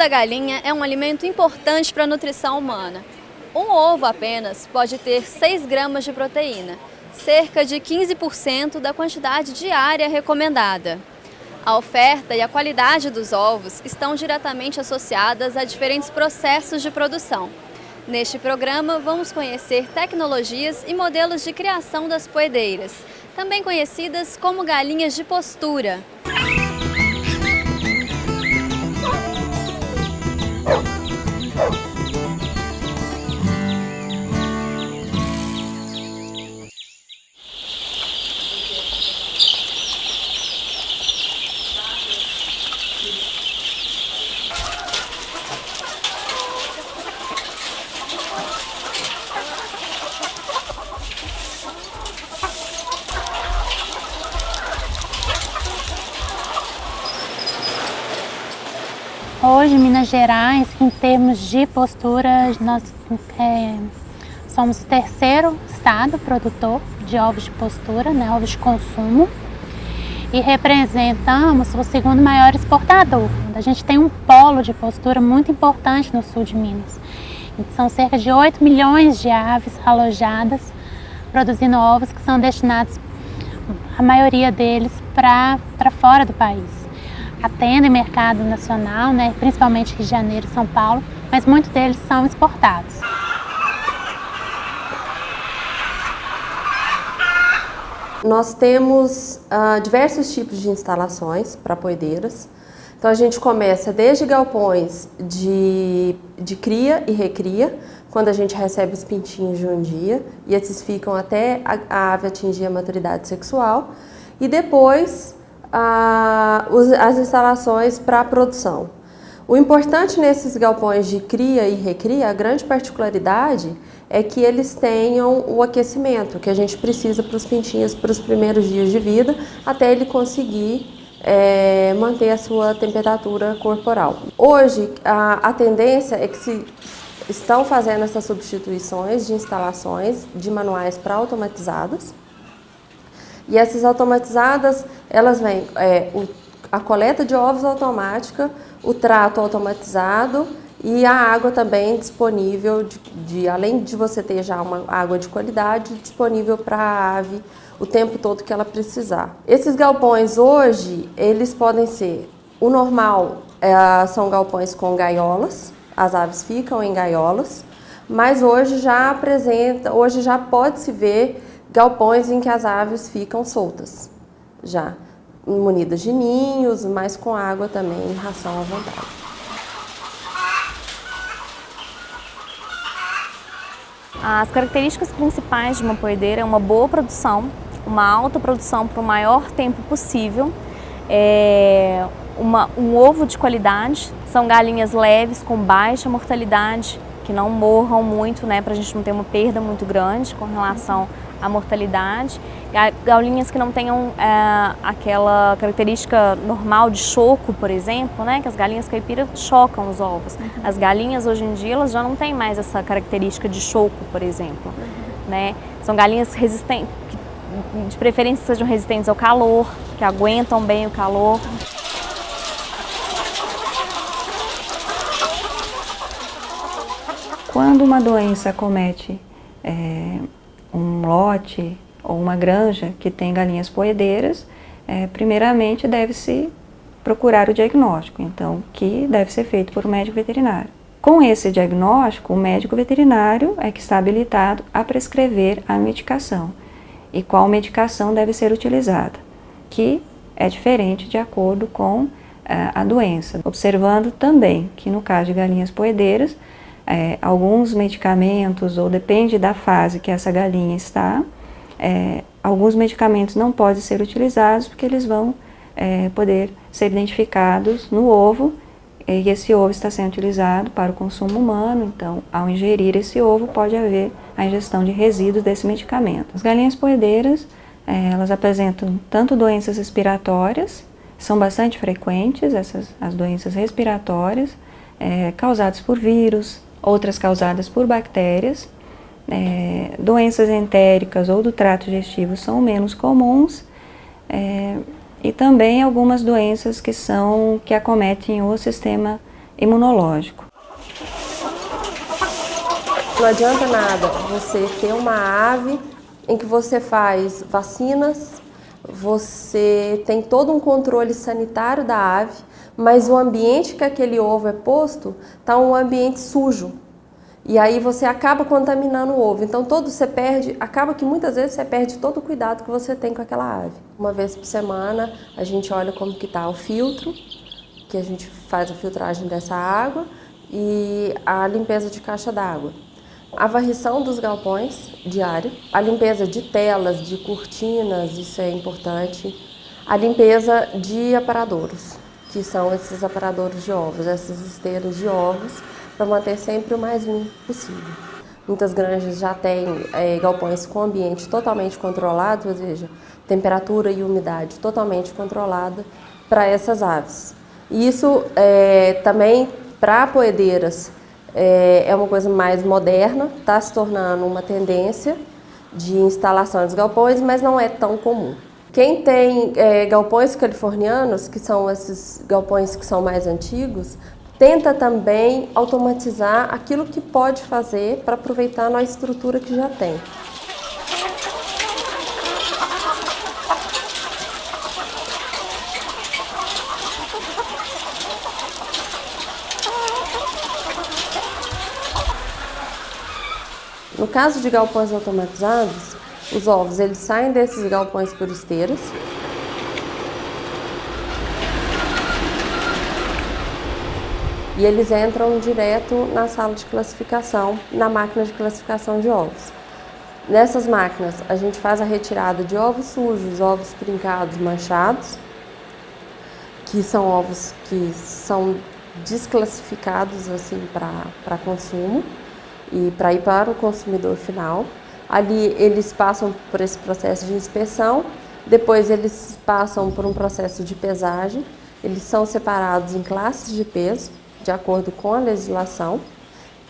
da galinha é um alimento importante para a nutrição humana. Um ovo apenas pode ter 6 gramas de proteína, cerca de 15% da quantidade diária recomendada. A oferta e a qualidade dos ovos estão diretamente associadas a diferentes processos de produção. Neste programa, vamos conhecer tecnologias e modelos de criação das poedeiras, também conhecidas como galinhas de postura. Hoje, em Minas Gerais, em termos de postura, nós somos o terceiro estado produtor de ovos de postura, ovos de consumo, e representamos o segundo maior exportador. A gente tem um polo de postura muito importante no sul de Minas. São cerca de 8 milhões de aves alojadas, produzindo ovos que são destinados, a maioria deles, para fora do país. Atendem mercado nacional, principalmente Rio de Janeiro e São Paulo, mas muitos deles são exportados. Nós temos diversos tipos de instalações para poedeiras. Então a gente começa desde galpões de cria e recria, quando a gente recebe os pintinhos de um dia, e esses ficam até a ave atingir a maturidade sexual, e depois as instalações para a produção. O importante nesses galpões de cria e recria, a grande particularidade é que eles tenham o aquecimento que a gente precisa para os pintinhos para os primeiros dias de vida, até ele conseguir manter a sua temperatura corporal. Hoje, a tendência é que se estão fazendo essas substituições de instalações de manuais para automatizadas. E essas automatizadas, elas vêm a coleta de ovos automática, o trato automatizado e a água também disponível, além de você ter já uma água de qualidade, disponível para a ave o tempo todo que ela precisar. Esses galpões hoje, eles podem ser, o normal são galpões com gaiolas, as aves ficam em gaiolas, mas hoje já pode-se ver galpões em que as aves ficam soltas, já munidas de ninhos, mas com água também e ração à vontade. As características principais de uma poedeira é uma boa produção, uma alta produção para o maior tempo possível, um ovo de qualidade, são galinhas leves com baixa mortalidade, que não morram muito, para a gente não ter uma perda muito grande com relação à mortalidade. Galinhas que não tenham aquela característica normal de choco, por exemplo, que as galinhas caipiras chocam os ovos. As galinhas hoje em dia elas já não têm mais essa característica de choco, por exemplo. São galinhas resistentes, que de preferência sejam resistentes ao calor, que aguentam bem o calor. Quando uma doença acomete um lote ou uma granja que tem galinhas poedeiras, primeiramente deve-se procurar o diagnóstico, então, que deve ser feito por um médico veterinário. Com esse diagnóstico, o médico veterinário é que está habilitado a prescrever a medicação e qual medicação deve ser utilizada, que é diferente de acordo com a doença. Observando também que no caso de galinhas poedeiras, alguns medicamentos, ou depende da fase que essa galinha está, alguns medicamentos não podem ser utilizados porque eles vão poder ser identificados no ovo, e esse ovo está sendo utilizado para o consumo humano, então ao ingerir esse ovo pode haver a ingestão de resíduos desse medicamento. As galinhas poedeiras, elas apresentam tanto doenças respiratórias, são bastante frequentes as doenças respiratórias, causadas por vírus, outras causadas por bactérias. Doenças entéricas ou do trato digestivo são menos comuns, e também algumas doenças que acometem o sistema imunológico. Não adianta nada você ter uma ave em que você faz vacinas, você tem todo um controle sanitário da ave, mas o ambiente que aquele ovo é posto está um ambiente sujo. E aí você acaba contaminando o ovo. Então acaba que muitas vezes você perde todo o cuidado que você tem com aquela ave. Uma vez por semana a gente olha como que está o filtro, que a gente faz a filtragem dessa água e a limpeza de caixa d'água. A varrição dos galpões diária, a limpeza de telas, de cortinas, isso é importante. A limpeza de aparadouros, que são esses aparadouros de ovos, essas esteiras de ovos, para manter sempre o mais limpo possível. Muitas granjas já têm galpões com ambiente totalmente controlado, ou seja, temperatura e umidade totalmente controlada para essas aves. E isso também para poedeiras é uma coisa mais moderna, está se tornando uma tendência de instalação dos galpões, mas não é tão comum. Quem tem galpões californianos, que são esses galpões que são mais antigos, tenta também automatizar aquilo que pode fazer para aproveitar a estrutura que já tem. No caso de galpões automatizados, os ovos eles saem desses galpões por esteiras. E eles entram direto na sala de classificação, na máquina de classificação de ovos. Nessas máquinas, a gente faz a retirada de ovos sujos, ovos trincados, manchados, que são ovos que são desclassificados assim, para consumo e para ir para o consumidor final. Ali eles passam por esse processo de inspeção, depois eles passam por um processo de pesagem, eles são separados em classes de peso, de acordo com a legislação,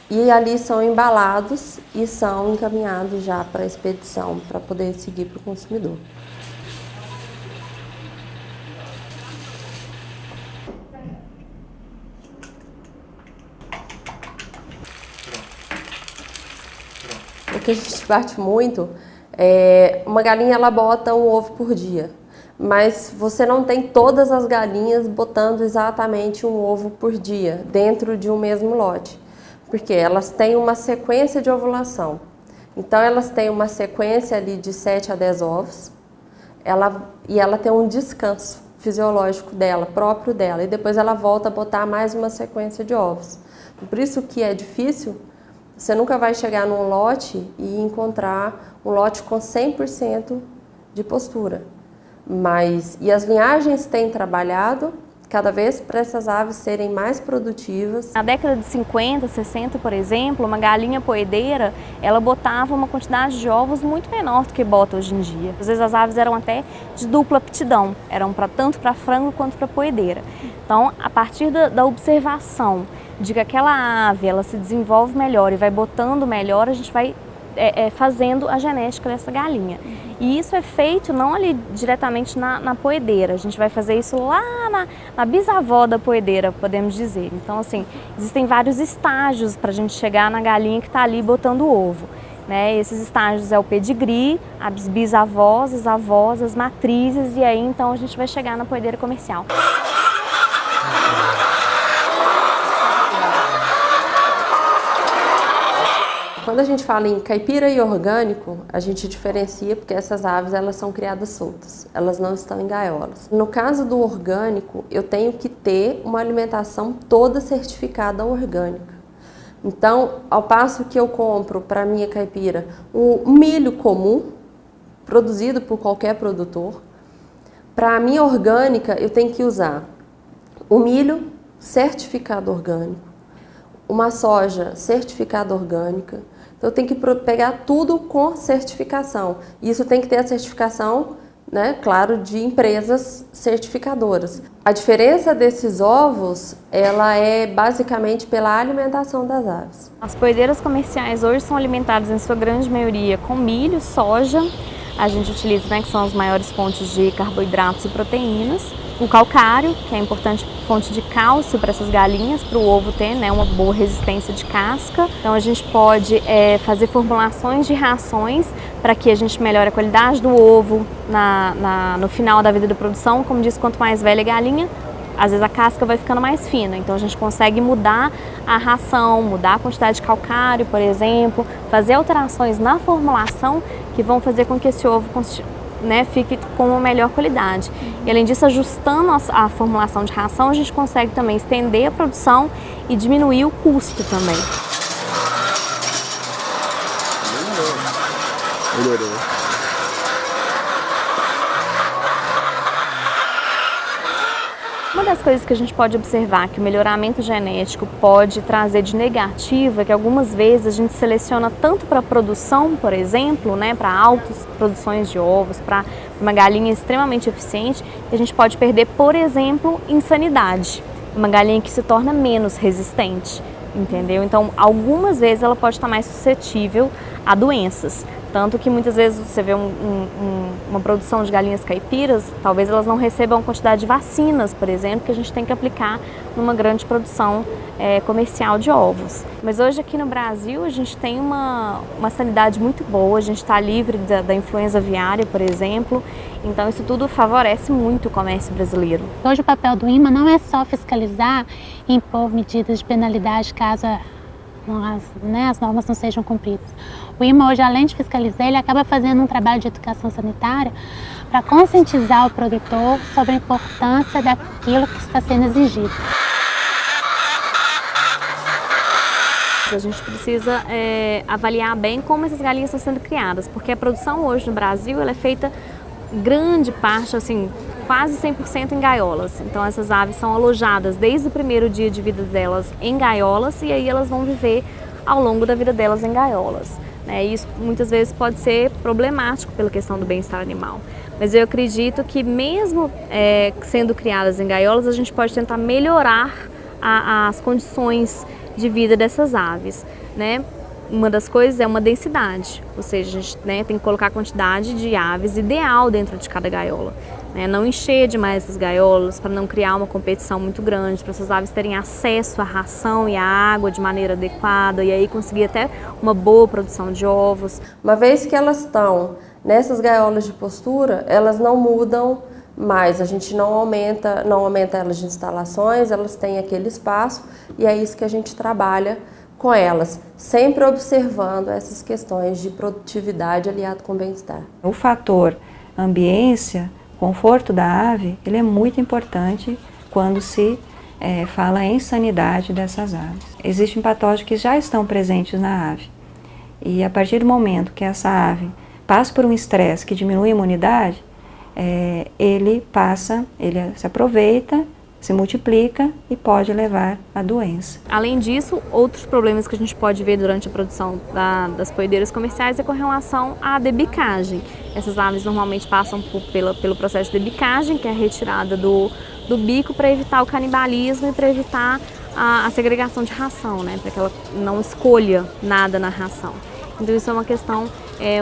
e ali são embalados e são encaminhados já para a expedição, para poder seguir para o consumidor. O que a gente bate muito uma galinha ela bota um ovo por dia, mas você não tem todas as galinhas botando exatamente um ovo por dia dentro de um mesmo lote, porque elas têm uma sequência de ovulação. Então elas têm uma sequência ali de 7 a 10 ovos, e ela tem um descanso fisiológico dela, próprio dela, e depois ela volta a botar mais uma sequência de ovos. Por isso que é difícil. Você nunca vai chegar num lote e encontrar um lote com 100% de postura. E as linhagens têm trabalhado cada vez para essas aves serem mais produtivas. Na década de 50, 60, por exemplo, uma galinha poedeira, ela botava uma quantidade de ovos muito menor do que bota hoje em dia. Às vezes as aves eram até de dupla aptidão, eram tanto para frango quanto para poedeira. Então, a partir da observação de que aquela ave ela se desenvolve melhor e vai botando melhor, a gente vai fazendo a genética dessa galinha. E isso é feito não ali diretamente na poedeira, a gente vai fazer isso lá na bisavó da poedeira, podemos dizer. Então, assim, existem vários estágios para a gente chegar na galinha que está ali botando o ovo. Né? Esses estágios é o pedigree, as bisavós, as avós, as matrizes, e aí então a gente vai chegar na poedeira comercial. Quando a gente fala em caipira e orgânico, a gente diferencia porque essas aves elas são criadas soltas, elas não estão em gaiolas. No caso do orgânico, eu tenho que ter uma alimentação toda certificada orgânica. Então, ao passo que eu compro para a minha caipira um milho comum, produzido por qualquer produtor, para a minha orgânica eu tenho que usar o milho certificado orgânico, uma soja certificada orgânica. Então, eu tenho que pegar tudo com certificação. Isso tem que ter a certificação, né, claro, de empresas certificadoras. A diferença desses ovos, ela é basicamente pela alimentação das aves. As poedeiras comerciais hoje são alimentadas em sua grande maioria com milho, soja. A gente utiliza, né, que são as maiores fontes de carboidratos e proteínas. o calcário, que é importante fonte de cálcio para essas galinhas, para o ovo ter, né, uma boa resistência de casca. Então a gente pode fazer formulações de rações para que a gente melhore a qualidade do ovo no final da vida da produção. Como disse, quanto mais velha a galinha, às vezes a casca vai ficando mais fina, então a gente consegue mudar a ração, mudar a quantidade de calcário, por exemplo, fazer alterações na formulação que vão fazer com que esse ovo fique com uma melhor qualidade. E além disso, ajustando a formulação de ração, a gente consegue também estender a produção e diminuir o custo também. Melhorou. Uma das coisas que a gente pode observar que o melhoramento genético pode trazer de negativo é que algumas vezes a gente seleciona tanto para produção, por exemplo, né, para altas produções de ovos, para uma galinha extremamente eficiente, que a gente pode perder, por exemplo, em sanidade, uma galinha que se torna menos resistente, entendeu? Então, algumas vezes ela pode estar mais suscetível a doenças. Tanto que muitas vezes você vê uma produção de galinhas caipiras, talvez elas não recebam a quantidade de vacinas, por exemplo, que a gente tem que aplicar numa grande produção comercial de ovos. Mas hoje aqui no Brasil a gente tem uma sanidade muito boa, a gente está livre da influenza aviária, por exemplo, então isso tudo favorece muito o comércio brasileiro. Hoje o papel do INMA não é só fiscalizar e impor medidas de penalidade caso as normas não sejam cumpridas. O INMA hoje, além de fiscalizar, ele acaba fazendo um trabalho de educação sanitária para conscientizar o produtor sobre a importância daquilo que está sendo exigido. A gente precisa avaliar bem como essas galinhas estão sendo criadas, porque a produção hoje no Brasil ela é feita grande parte, assim, quase 100% em gaiolas. Então essas aves são alojadas desde o primeiro dia de vida delas em gaiolas e aí elas vão viver ao longo da vida delas em gaiolas. Isso muitas vezes pode ser problemático pela questão do bem-estar animal. Mas eu acredito que mesmo sendo criadas em gaiolas, a gente pode tentar melhorar as condições de vida dessas aves, né? Uma das coisas é uma densidade, ou seja, a gente tem que colocar a quantidade de aves ideal dentro de cada gaiola. Não encher demais as gaiolas para não criar uma competição muito grande, para essas aves terem acesso à ração e à água de maneira adequada e aí conseguir até uma boa produção de ovos. Uma vez que elas estão nessas gaiolas de postura, elas não mudam mais, a gente não aumenta elas de instalações, elas têm aquele espaço e é isso que a gente trabalha com elas, sempre observando essas questões de produtividade aliado com bem-estar. O fator ambiência, conforto da ave, ele é muito importante quando se fala em sanidade dessas aves. Existem patógenos que já estão presentes na ave e a partir do momento que essa ave passa por um estresse que diminui a imunidade, ele se aproveita, se multiplica e pode levar à doença. Além disso, outros problemas que a gente pode ver durante a produção das poedeiras comerciais é com relação à debicagem. Essas aves normalmente passam pelo processo de debicagem, que é a retirada do bico para evitar o canibalismo e para evitar a segregação de ração, né? Para que ela não escolha nada na ração. Então isso é uma questão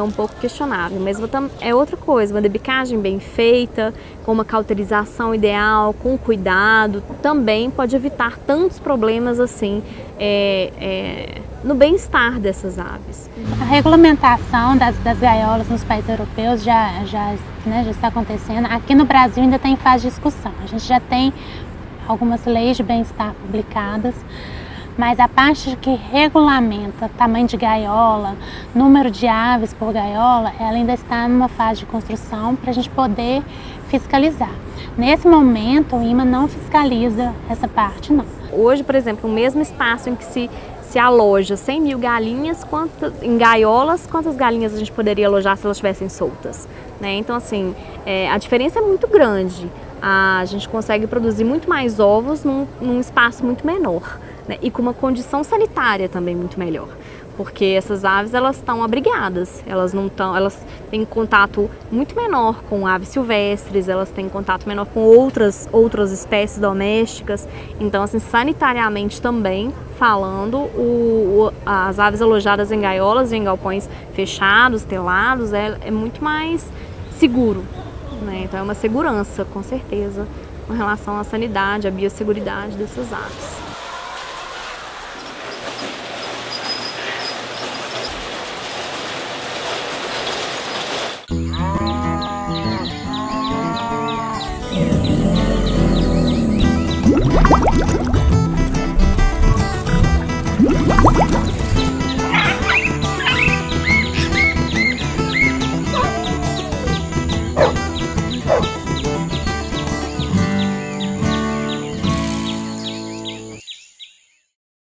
um pouco questionável, mas é outra coisa, uma debicagem bem feita, com uma cauterização ideal, com cuidado, também pode evitar tantos problemas assim no bem-estar dessas aves. A regulamentação das gaiolas nos países europeus já está acontecendo. Aqui no Brasil ainda está em fase de discussão. A gente já tem algumas leis de bem-estar publicadas, mas a parte que regulamenta tamanho de gaiola, número de aves por gaiola, ela ainda está numa fase de construção para a gente poder fiscalizar. Nesse momento, o INMA não fiscaliza essa parte, não. Hoje, por exemplo, o mesmo espaço em que se aloja 100 mil galinhas, em gaiolas, quantas galinhas a gente poderia alojar se elas estivessem soltas? Então, assim, a diferença é muito grande. A gente consegue produzir muito mais ovos num espaço muito menor. E com uma condição sanitária também muito melhor, porque essas aves elas estão abrigadas, elas têm contato muito menor com aves silvestres, elas têm contato menor com outras espécies domésticas, então assim, sanitariamente também falando, as aves alojadas em gaiolas e em galpões fechados, telados, é muito mais seguro, então é uma segurança com certeza com relação à sanidade, à biosseguridade dessas aves.